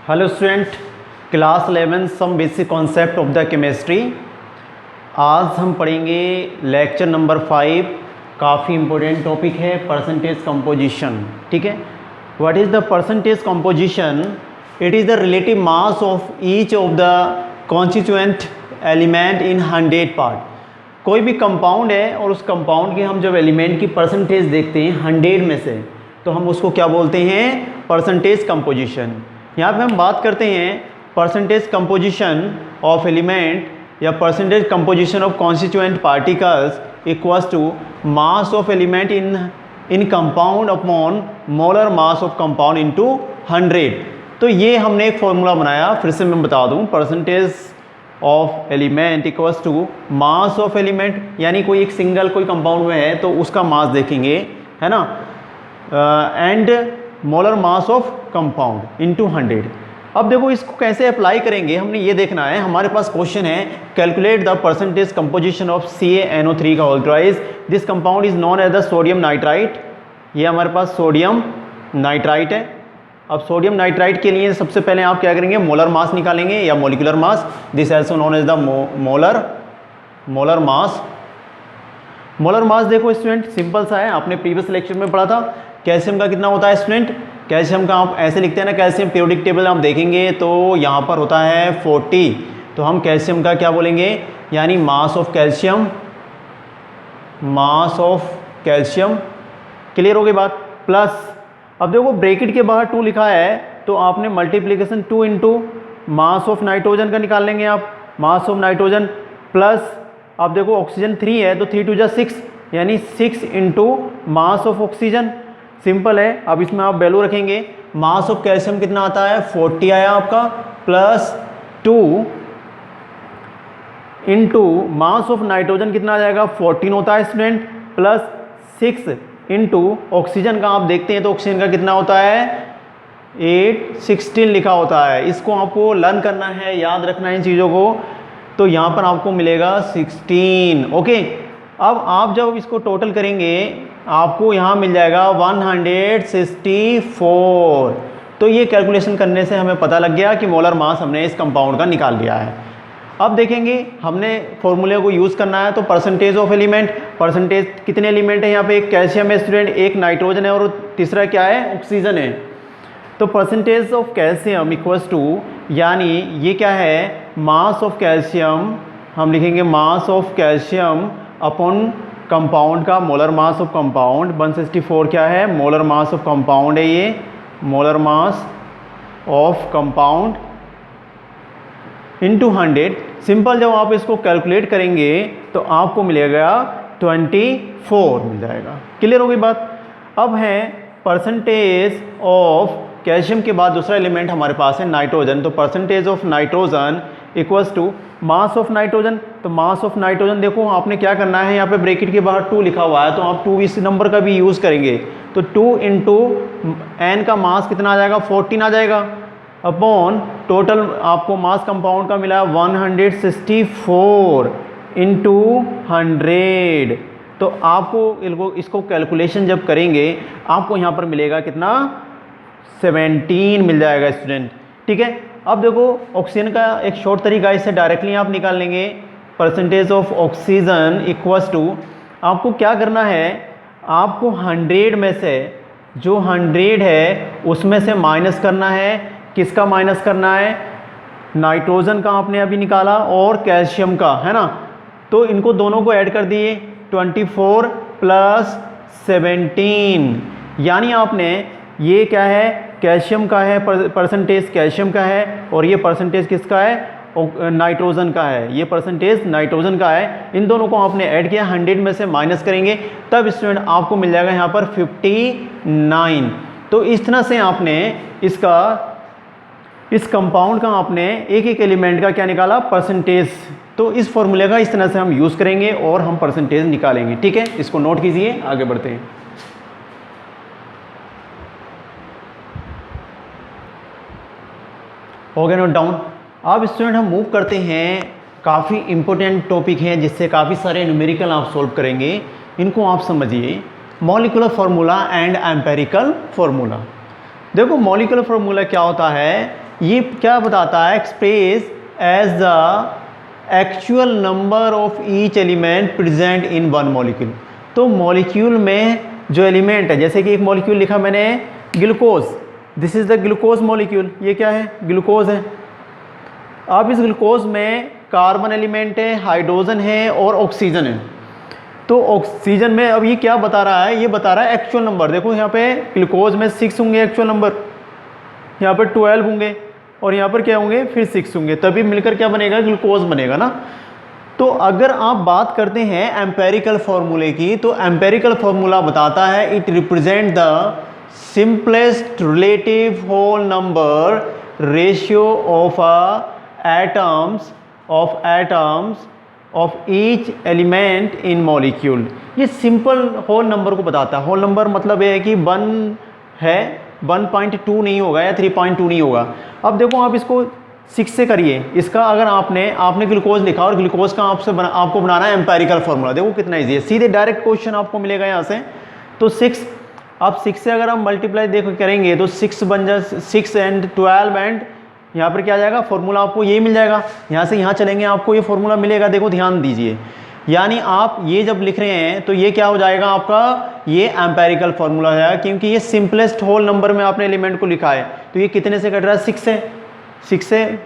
Hello student, class 11 some basic concept of the chemistry. आज हम पढ़ेंगे लेक्चर नंबर 5। काफ़ी इंपॉर्टेंट टॉपिक है परसेंटेज कंपोजिशन। ठीक है, what is the percentage composition? It is the relative mass of each of the constituent element in 100 part. कोई भी compound है और उस कंपाउंड के हम जब एलिमेंट की परसेंटेज देखते हैं 100 में से, तो हम उसको क्या बोलते हैं? Percentage composition. यहाँ पे हम बात करते हैं परसेंटेज कंपोजिशन ऑफ एलिमेंट या percentage composition of constituent particles equals to mass of element in compound upon molar mass of compound into 100। तो ये हमने एक फॉर्मूला बनाया, फिर से मैं बता दूँ। Percentage of element equals to mass of element, यानी कोई एक सिंगल कोई कंपाउंड में है तो उसका मास देखेंगे, है ना, and molar mass of compound into 100। अब देखो इसको कैसे अप्लाई करेंगे, हमने ये देखना है। हमारे पास क्वेश्चन है calculate the percentage composition of CaNO3 का whole twice. This compound is known as the sodium nitrite. ये हमारे पास सोडियम नाइट्राइट है। अब सोडियम नाइट्राइट के लिए सबसे पहले आप क्या करेंगे? मोलर मास निकालेंगे या molecular mass. This also known as the molar mass. Molar mass देखो स्टूडेंट सिंपल सा है, आपने प्रीवियस लेक्चर में पढ़ा था। कैल्शियम का कितना होता है स्टूडेंट? कैल्शियम का आप ऐसे लिखते हैं ना, कैल्शियम पीरियोडिक टेबल आप देखेंगे तो यहाँ पर होता है 40। तो हम कैल्शियम का क्या बोलेंगे? यानी मास of calcium, mass of calcium. Clear हो गई बात? प्लस अब देखो ब्रैकेट के बाहर 2 लिखा है तो आपने multiplication 2 into mass of nitrogen का निकाल लेंगे आप, मास ऑफ नाइट्रोजन। प्लस अब देखो ऑक्सीजन 3 है तो 3 2 जा 6, यानी 6 into mass of oxygen. Simple है। अब इसमें आप वैल्यू रखेंगे। मास ऑफ कैल्शियम कितना आता है? 40 आया आपका, plus 2 into mass of nitrogen कितना आ जाएगा? 14 होता है स्टूडेंट, प्लस 6 इंटू ऑक्सीजन का आप देखते हैं तो ऑक्सीजन का कितना होता है? 8 16 लिखा होता है। इसको आपको लर्न करना है, याद रखना है इन चीज़ों को। तो यहाँ पर आपको मिलेगा 16। ओके, अब आप जब इसको टोटल करेंगे आपको यहाँ मिल जाएगा 164। तो ये कैलकुलेशन करने से हमें पता लग गया कि मोलर मास हमने इस कंपाउंड का निकाल लिया है। अब देखेंगे हमने फॉर्मूले को यूज़ करना है। तो परसेंटेज ऑफ एलिमेंट, परसेंटेज कितने एलिमेंट है यहाँ पे? एक कैल्शियम है स्टूडेंट, एक नाइट्रोजन है और तीसरा क्या है? ऑक्सीजन है। तो percentage of calcium equals to, यानी ये क्या है? मास ऑफ कैल्शियम हम लिखेंगे mass of calcium upon compound का मोलर मास ऑफ कंपाउंड। 164 क्या है? मोलर मास ऑफ कंपाउंड है ये, molar mass of compound into 100। Simple जब आप इसको कैलकुलेट करेंगे तो आपको मिलेगा 24 मिल जाएगा। क्लियर हो गई बात? अब है परसेंटेज ऑफ कैल्शियम के बाद दूसरा एलिमेंट हमारे पास है नाइट्रोजन। तो percentage of nitrogen equals to mass of nitrogen. तो मास ऑफ नाइट्रोजन देखो आपने क्या करना है, यहाँ पे ब्रैकेट के बाहर 2 लिखा हुआ है तो आप 2 इस नंबर का भी यूज़ करेंगे। तो 2 इंटू एन का मास कितना आ जाएगा? 14 आ जाएगा, अपॉन टोटल आपको मास कंपाउंड का मिला 164 इंटू 100। तो आपको इसको कैलकुलेशन जब करेंगे आपको यहाँ पर मिलेगा कितना? 17 मिल जाएगा स्टूडेंट। ठीक है, अब देखो ऑक्सीजन का एक शॉर्ट तरीका, इससे डायरेक्टली आप निकाल लेंगे। Percentage of oxygen equals to, आपको क्या करना है? आपको 100 में से जो 100 है उसमें से माइनस करना है। किसका माइनस करना है? नाइट्रोजन का आपने अभी निकाला और कैल्शियम का, है ना। तो इनको दोनों को ऐड कर दिए, 24 प्लस 17, यानी आपने ये क्या है? कैल्शियम का है, परसेंटेज कैल्शियम का है, और ये परसेंटेज किसका है? नाइट्रोजन का है। ये परसेंटेज नाइट्रोजन का है। इन दोनों को आपने ऐड किया, 100 में से माइनस करेंगे तब स्टूडेंट आपको मिल जाएगा यहाँ पर 59। तो इस तरह से आपने इस कंपाउंड का आपने एक एक एलिमेंट का क्या निकाला? परसेंटेज। तो इस फॉर्मूले का इस तरह से हम यूज़ करेंगे और हम परसेंटेज निकालेंगे। ठीक है, इसको नोट कीजिए, आगे बढ़ते हैं। हो गया नोट डाउन। अब स्टूडेंट हम मूव करते हैं, काफ़ी इंपॉर्टेंट टॉपिक है जिससे काफ़ी सारे न्यूमेरिकल आप सॉल्व करेंगे। इनको आप समझिए, molecular formula and empirical formula. देखो मॉलिक्यूलर फार्मूला क्या होता है? ये क्या बताता है, express as the actual number of each element present in one molecule. तो मॉलिक्यूल में जो एलिमेंट है, जैसे कि एक मॉलिक्यूल लिखा मैंने glucose, this is the glucose molecule, ये क्या है, ग्लूकोज है। अब इस ग्लूकोज में कार्बन एलिमेंट है, हाइड्रोजन है और ऑक्सीजन है। तो ऑक्सीजन में अब ये क्या बता रहा है, ये बता रहा है एक्चुअल नंबर। देखो यहाँ पे ग्लूकोज में 6 होंगे एक्चुअल नंबर, यहाँ पर 12 होंगे और यहाँ पर क्या होंगे, फिर 6 होंगे, तभी मिलकर क्या बनेगा, ग्लूकोज बनेगा ना। तो अगर आप बात करते हैं एम्पेरिकल फॉर्मूले की, तो एम्पेरिकल फॉर्मूला बताता है it represent the simplest relative whole number ratio of atoms of each element in molecule. ये सिंपल होल नंबर को बताता है। होल नंबर मतलब ये है कि 1 है, 1.2 नहीं होगा या 3.2 नहीं होगा। अब देखो आप इसको 6 से करिए, इसका अगर आपने ग्लूकोज लिखा और ग्लूकोज का आपको बनाना है एम्पेरिकल फॉर्मूला, देखो कितना ईजी है, सीधे डायरेक्ट क्वेश्चन आपको मिलेगा यहाँ से। तो 6, अब 6 से अगर हम मल्टीप्लाई देखो करेंगे तो 6 बन जाए, 6 एंड 12 एंड यहाँ पर क्या आ जाएगा, फॉर्मूला आपको ये मिल जाएगा। यहाँ से यहाँ चलेंगे आपको ये फॉर्मूला मिलेगा, देखो ध्यान दीजिए। यानी आप ये जब लिख रहे हैं तो ये क्या हो जाएगा आपका, ये एम्पेरिकल फॉर्मूला हो जाएगा, क्योंकि ये सिंपलेस्ट होल नंबर में आपने एलिमेंट को लिखा है। तो ये कितने से कट रहा है, 6 से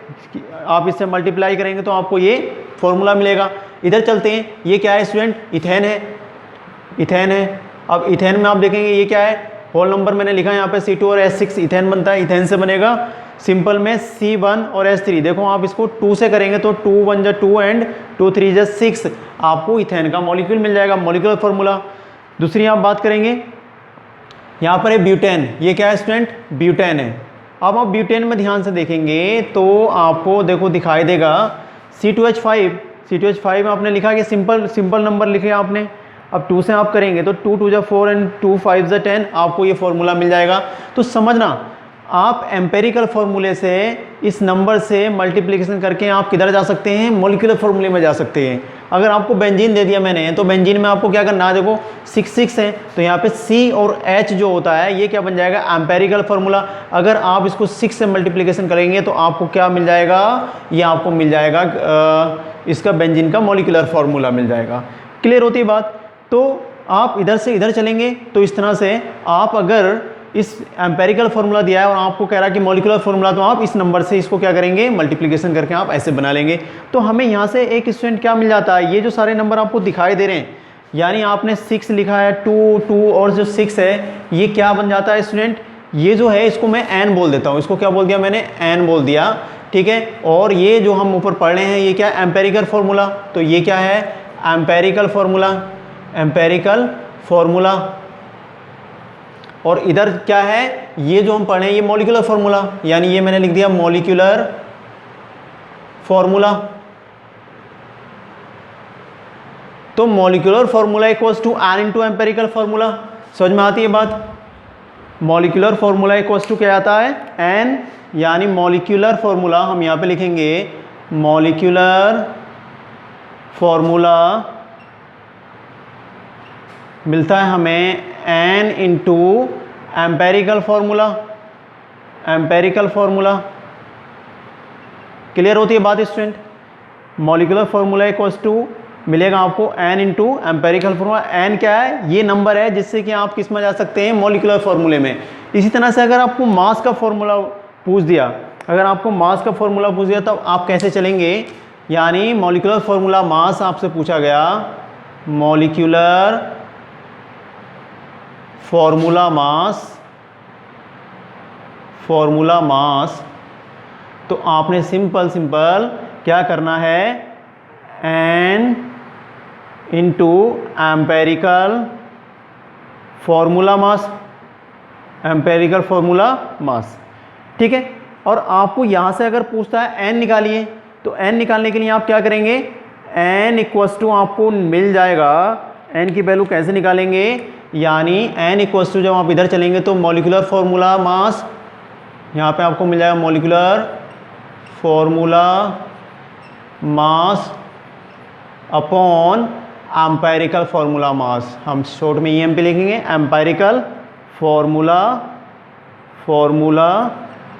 आप इससे मल्टीप्लाई करेंगे तो आपको ये फॉर्मूला मिलेगा। इधर चलते हैं, ये क्या है स्टूडेंट, इथेन है, इथेन है। अब इथेन में आप देखेंगे ये क्या है, होल नंबर मैंने लिखा है यहाँ पे C2 और H6, इथेन बनता है, इथेन से बनेगा सिंपल में C1 और H3। देखो आप इसको 2 से करेंगे तो 2 1 जा 2 एंड 2 3 जा 6, आपको इथेन का मॉलिक्यूल मिल जाएगा, मॉलिक्यूलर फॉर्मूला। दूसरी आप बात करेंगे, यहाँ पर है ब्यूटेन, ये क्या है स्टूडेंट, ब्यूटेन है। अब आप ब्यूटेन में ध्यान से देखेंगे तो आपको देखो दिखाई देगा C2H5 में आपने लिखा कि सिंपल नंबर लिखे आपने। अब 2 से आप करेंगे तो 2 2 जा 4 एंड 2 5 जा 10, आपको ये फॉर्मूला मिल जाएगा। तो समझना, आप एम्पेरिकल फॉर्मूले से इस नंबर से मल्टीप्लिकेशन करके आप किधर जा सकते हैं, मॉलिक्यूलर फॉर्मूले में जा सकते हैं। अगर आपको बेंजीन दे दिया मैंने, तो बेंजीन में आपको क्या करना है, देखो 6 है तो यहाँ पे C और H जो होता है ये क्या बन जाएगा, एम्पेरिकल फॉर्मूला। अगर आप इसको 6 से मल्टीप्लिकेशन करेंगे तो आपको क्या मिल जाएगा, ये आपको मिल जाएगा इसका बेंजीन का मॉलिक्यूलर फॉर्मूला मिल जाएगा। क्लियर होती है बात। तो आप इधर से इधर चलेंगे तो इस तरह से आप अगर इस एम्पेरिकल फॉर्मूला दिया है और आपको कह रहा है कि मॉलिक्यूलर फॉर्मूला, तो आप इस नंबर से इसको क्या करेंगे, मल्टीप्लिकेशन करके आप ऐसे बना लेंगे। तो हमें यहाँ से एक स्टूडेंट क्या मिल जाता है, ये जो सारे नंबर आपको दिखाई दे रहे हैं, यानी आपने 6 लिखा है, 2 और जो 6 है, ये क्या बन जाता है स्टूडेंट, ये जो है इसको मैं n बोल देता हूँ। इसको क्या बोल दिया मैंने, n बोल दिया, ठीक है। और ये जो हम ऊपर पढ़ रहे हैं ये क्या है, एम्पेरिकल फॉर्मूला। तो ये क्या है, एम्पेरिकल फॉर्मूला, एम्पेरिकल फॉर्मूला। और इधर क्या है, ये जो हम पढ़े हैं ये मॉलिक्यूलर फॉर्मूला, यानी ये मैंने लिख दिया मॉलिक्यूलर फॉर्मूला। तो molecular formula equals to n into empirical formula. समझ में आती है बात। मॉलिक्यूलर फॉर्मूला इक्वल्स टू क्या आता है, n, यानी मॉलिक्यूलर फॉर्मूला हम यहाँ पे लिखेंगे, मॉलिक्यूलर फॉर्मूला मिलता है हमें n into empirical formula, empirical formula. Clear होती है बात student. Molecular formula equals to मिलेगा आपको n into empirical formula. n क्या है, ये नंबर है जिससे कि आप किस में जा सकते हैं, मॉलिक्यूलर फॉर्मूले में। इसी तरह से अगर आपको मास का फॉर्मूला पूछ दिया, अगर आपको मास का फॉर्मूला पूछ दिया तब आप कैसे चलेंगे, यानी मॉलिक्यूलर फॉर्मूला मास आपसे पूछा गया, मॉलिक्यूलर फॉर्मूला मास, तो आपने सिंपल क्या करना है, n इंटू एम्पेरिकल फॉर्मूला मास, एम्पेरिकल फॉर्मूला मास, ठीक है। और आपको यहाँ से अगर पूछता है n निकालिए, तो n निकालने के लिए आप क्या करेंगे, n इक्वल्स टू आपको मिल जाएगा, n की वैल्यू कैसे निकालेंगे, यानी n इक्वल्स टू जब आप इधर चलेंगे तो मॉलिक्यूलर फॉर्मूला मास, यहाँ पे आपको मिल जाएगा molecular formula mass upon empirical formula मास। हम शॉर्ट में EM पे लिखेंगे, एम्पेरिकल फॉर्मूला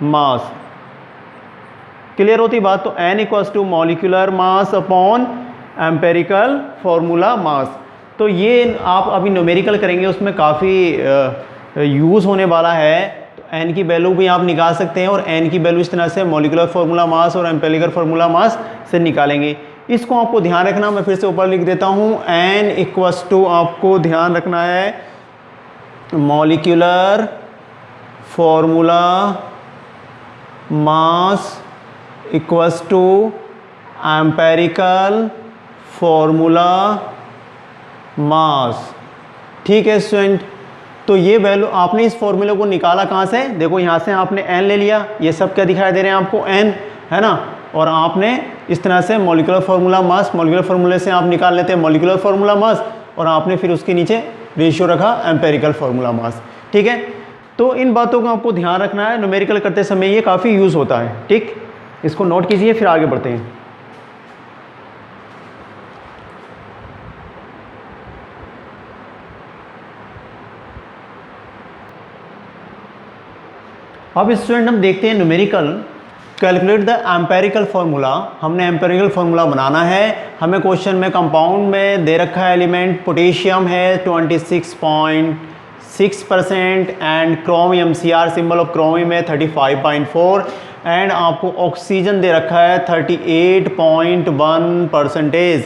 मास, क्लियर होती बात? तो n equals to molecular mass upon empirical formula mass. तो ये आप अभी न्यूमेरिकल करेंगे, उसमें काफ़ी यूज़ होने वाला है। तो n की वैल्यू भी आप निकाल सकते हैं, और n की वैल्यू इस तरह से मॉलिक्यूलर फार्मूला मास और एम्पेरिकल फार्मूला मास से निकालेंगे। इसको आपको ध्यान रखना, मैं फिर से ऊपर लिख देता हूँ। n इक्वल्स टू आपको ध्यान रखना है molecular formula mass equals to empirical formula mass. ठीक है स्टूडेंट, तो ये वैल्यू आपने इस फॉर्मूले को निकाला कहाँ से? देखो यहाँ से आपने n ले लिया, ये सब क्या दिखाई दे रहे हैं आपको? n है ना। और आपने इस तरह से मॉलिक्यूलर फार्मूला मास, मॉलिक्यूलर फार्मूले से आप निकाल लेते हैं मॉलिक्यूलर फार्मूला मास, और आपने फिर उसके नीचे रेशियो रखा एम्पेरिकल फार्मूला मास। ठीक है, तो इन बातों को आपको ध्यान रखना है, न्यूमेरिकल करते समय ये काफ़ी यूज़ होता है। ठीक, इसको नोट कीजिए, फिर आगे बढ़ते हैं। अब स्टूडेंट हम देखते हैं numerical calculate the empirical formula. हमने एम्पेरिकल फार्मूला बनाना है। हमें क्वेश्चन में कंपाउंड में दे रखा है एलिमेंट पोटेशियम है 26.6% and chromium CR symbol of chromium है 35.4 एंड आपको ऑक्सीजन दे रखा है 38.1%।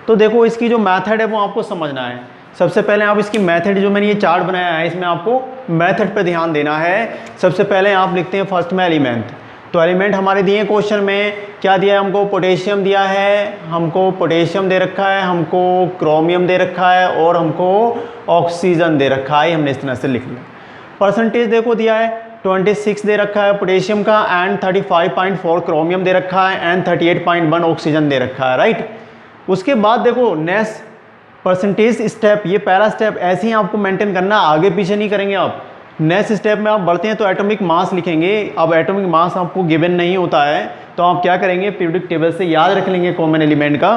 तो देखो इसकी जो मेथड है वो आपको समझना है। सबसे पहले आप इसकी मेथड, जो मैंने ये चार्ट बनाया है इसमें आपको मेथड पे ध्यान देना है। सबसे पहले आप लिखते हैं फर्स्ट में एलिमेंट। तो एलिमेंट हमारे दिए क्वेश्चन में क्या दिया है हमको? पोटेशियम दिया है, हमको पोटेशियम दे रखा है, हमको क्रोमियम दे रखा है और हमको ऑक्सीजन दे रखा है। हमने इस तरह से लिख लिया। परसेंटेज देखो दिया है 26 दे रखा है पोटेशियम का एंड 35.4 क्रोमियम दे रखा है एंड 38.1 ऑक्सीजन दे रखा है, राइट। उसके बाद देखो नेक्स्ट परसेंटेज स्टेप, ये पहला स्टेप ऐसे ही आपको मेंटेन करना, आगे पीछे नहीं करेंगे आप। नेक्स्ट स्टेप में आप बढ़ते हैं तो एटॉमिक मास लिखेंगे। अब एटॉमिक मास आपको गिवन नहीं होता है तो आप क्या करेंगे? पीरियोडिक टेबल से याद रख लेंगे कॉमन एलिमेंट का।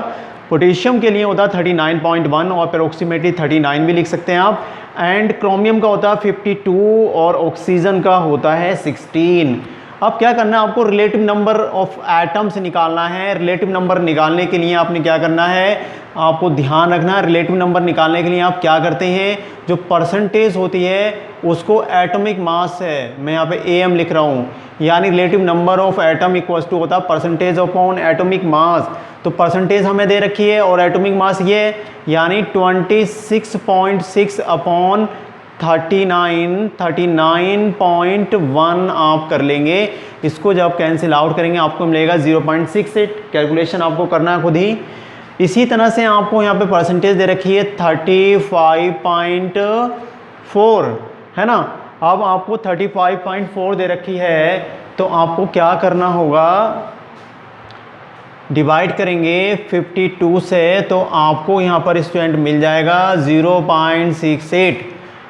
पोटेशियम के लिए होता है 39.1 और अप्रोक्सीमेटली 39 भी लिख सकते हैं आप, एंड क्रोमियम का होता है 52 और ऑक्सीजन का होता है 16। अब क्या करना है आपको? रिलेटिव नंबर ऑफ एटम्स निकालना है। रिलेटिव नंबर निकालने के लिए आपने क्या करना है? आपको ध्यान रखना है रिलेटिव नंबर निकालने के लिए आप क्या करते हैं? जो परसेंटेज होती है उसको एटॉमिक मास है, मैं यहाँ पे AM लिख रहा हूँ, यानी relative number of atom equals to होता है परसेंटेज अपॉन एटॉमिक मास। तो परसेंटेज हमें दे रखी है और एटॉमिक मास ये, यानी 26.6 अपॉन 39.1 आप कर लेंगे। इसको जब कैंसिल आउट करेंगे आपको मिलेगा 0.68। कैलकुलेशन आपको करना है खुद ही। इसी तरह से आपको यहाँ पे परसेंटेज दे रखी है 35.4, है ना। अब आपको 35.4 दे रखी है तो आपको क्या करना होगा? डिवाइड करेंगे 52 से तो आपको यहाँ पर स्टूडेंट मिल जाएगा 0.68।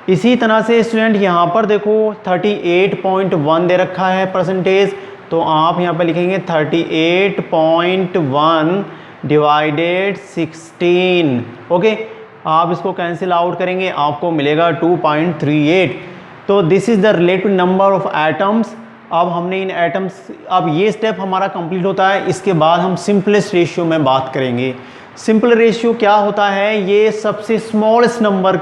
इसी तरह से स्टूडेंट यहाँ पर देखो 38.1 दे रखा है परसेंटेज, तो आप यहाँ पर लिखेंगे 38.1 डिवाइडेड 16। ओके, आप इसको कैंसिल आउट करेंगे आपको मिलेगा 2.38। तो this is the relative number of atoms. अब हमने इन एटम्स, अब ये स्टेप हमारा कंप्लीट होता है। इसके बाद हम सिंपलेस्ट रेशियो में बात करेंगे। सिंपल रेशियो क्या होता है? ये सबसे स्मॉलेस्ट नंबर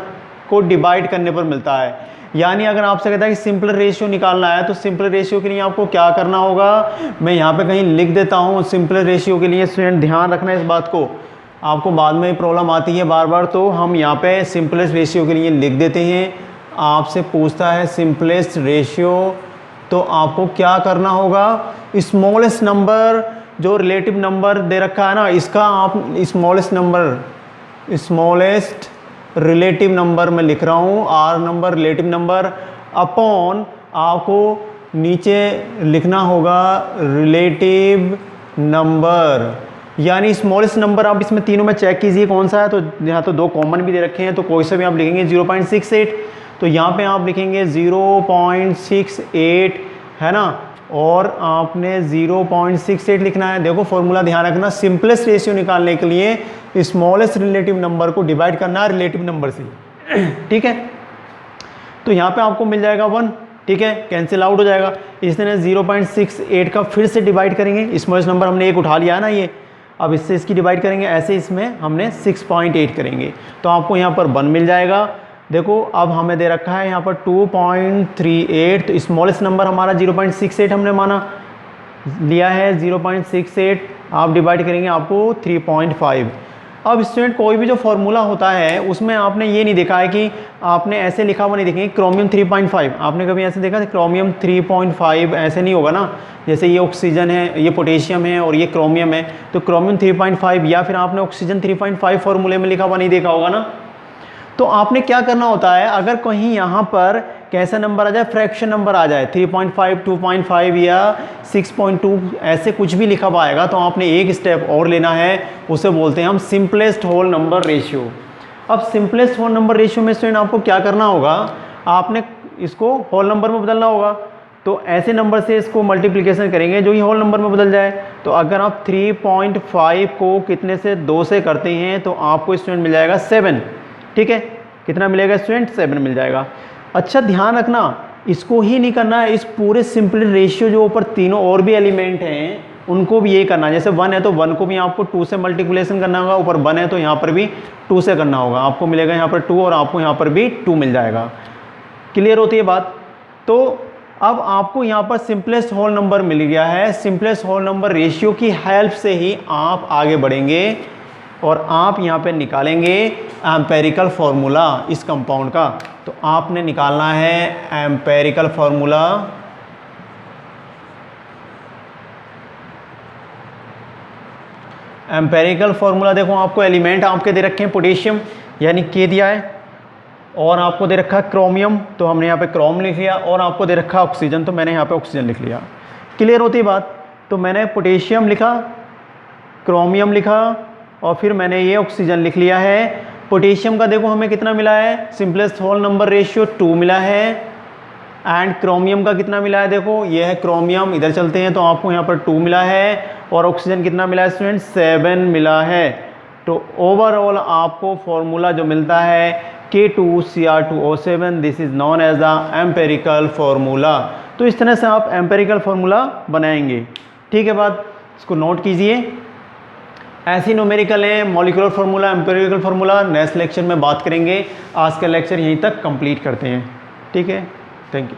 को डिवाइड करने पर मिलता है। यानी अगर आपसे कहता है कि सिंपल रेशियो निकालना है तो सिंपल रेशियो के लिए आपको क्या करना होगा? मैं यहाँ पे कहीं लिख देता हूँ। सिंपल रेशियो के लिए स्टूडेंट ध्यान रखना इस बात को, आपको बाद में प्रॉब्लम आती है बार बार, तो हम यहाँ पे सिंपलेस्ट रेशियो के लिए लिख देते हैं। आपसे पूछता है सिंपलेस्ट रेशियो, तो आपको क्या करना होगा? स्मॉलेस्ट नंबर, जो रिलेटिव नंबर दे रखा है ना, इसका आप smallest number, smallest relative number में लिख रहा हूँ, R number relative number upon आपको नीचे लिखना होगा रिलेटिव नंबर, यानी स्मॉलेस्ट नंबर। आप इसमें तीनों में चेक कीजिए कौन सा है। तो यहाँ तो दो कॉमन भी दे रखे हैं तो कोई सा भी आप लिखेंगे 0.68, तो यहाँ पे आप लिखेंगे 0.68, है ना, और आपने 0.68 लिखना है। देखो फॉर्मूला ध्यान रखना, सिंपलेस्ट रेशियो निकालने के लिए स्मॉलेस्ट रिलेटिव नंबर को डिवाइड करना है रिलेटिव नंबर से। ठीक है, तो यहाँ पे आपको मिल जाएगा 1, ठीक है, कैंसिल आउट हो जाएगा। इसने 0.68 का फिर से डिवाइड करेंगे, स्मॉलेस्ट नंबर हमने एक उठा लिया है ना ये, अब इससे इसकी डिवाइड करेंगे, ऐसे इसमें हमने 6.8 करेंगे तो आपको यहाँ पर 1 मिल जाएगा। देखो अब हमें दे रखा है यहाँ पर 2.38, तो स्मॉलेस्ट नंबर हमारा 0.68 हमने माना लिया है, 0.68 आप डिवाइड करेंगे आपको 3.5। अब स्टूडेंट कोई भी जो फॉर्मूला होता है उसमें आपने ये नहीं देखा है कि आपने ऐसे लिखा हुआ नहीं देखेंगे क्रोमियम 3.5, आपने कभी ऐसे देखा था क्रोमियम 3.5, ऐसे नहीं होगा ना। जैसे ये ऑक्सीजन है, ये पोटेशियम है और ये क्रोमियम है, तो क्रोमियम 3.5 या फिर आपने ऑक्सीजन 3.5 फॉर्मूले में लिखा हुआ नहीं देखा होगा ना। तो आपने क्या करना होता है, अगर कहीं यहाँ पर कैसा नंबर आ जाए, फ्रैक्शन नंबर आ जाए 3.5, 2.5 या 6.2 ऐसे कुछ भी लिखा हुआ आएगा, तो आपने एक स्टेप और लेना है, उसे बोलते हैं हम सिंपलेस्ट होल नंबर रेशियो। अब सिंपलेस्ट होल नंबर रेशियो में स्टूडेंट आपको क्या करना होगा, आपने इसको होल नंबर में बदलना होगा। तो ऐसे नंबर से इसको मल्टीप्लिकेशन करेंगे जो ही होल नंबर में बदल जाए। तो अगर आप 3.5 को कितने से 2 से करते हैं तो आपको स्टूडेंट मिल जाएगा 7, ठीक है, कितना मिलेगा स्टूडेंट, 7 मिल जाएगा। अच्छा ध्यान रखना, इसको ही नहीं करना है, इस पूरे सिंपल रेशियो जो ऊपर तीनों और भी एलिमेंट हैं उनको भी ये करना है। जैसे 1 है तो 1 को भी आपको 2 से मल्टीप्लिकेशन करना होगा, ऊपर 1 है तो यहाँ पर भी 2 से करना होगा, आपको मिलेगा यहाँ पर 2 और आपको यहाँ पर भी 2 मिल जाएगा। क्लियर होती है बात। तो अब आपको यहाँ पर सिंपलेस्ट होल नंबर मिल गया है, सिंपलेस्ट होल नंबर रेशियो की हेल्प से ही आप आगे बढ़ेंगे और आप यहाँ पे निकालेंगे एम्पेरिकल फार्मूला इस कंपाउंड का। तो आपने निकालना है एम्पेरिकल फार्मूला, एम्पेरिकल फार्मूला देखो आपको एलिमेंट आपके दे रखे हैं पोटेशियम यानी के दिया है, और आपको दे रखा है क्रोमियम तो हमने यहाँ पे क्रोम लिख लिया, और आपको दे रखा है ऑक्सीजन तो मैंने यहाँ पे ऑक्सीजन लिख लिया। क्लियर होती है बात। तो मैंने पोटेशियम लिखा, क्रोमियम लिखा और फिर मैंने ये ऑक्सीजन लिख लिया है। पोटेशियम का देखो हमें कितना मिला है, सिंपलेस्ट होल नंबर रेशियो 2 मिला है, एंड क्रोमियम का कितना मिला है, देखो ये है क्रोमियम, इधर चलते हैं तो आपको यहाँ पर 2 मिला है, और ऑक्सीजन कितना मिला है स्टूडेंट, 7 मिला है। तो ओवरऑल आपको फॉर्मूला जो मिलता है K2Cr2O7, this is known as the empirical formula. तो इस तरह से आप एम्पेरिकल फार्मूला बनाएंगे, ठीक है बात, इसको नोट कीजिए। ऐसी न्यूमेरिकल है, molecular formula, empirical formula, next lecture में बात करेंगे। आज का लेक्चर यहीं तक कंप्लीट करते हैं, ठीक है, थैंक यू।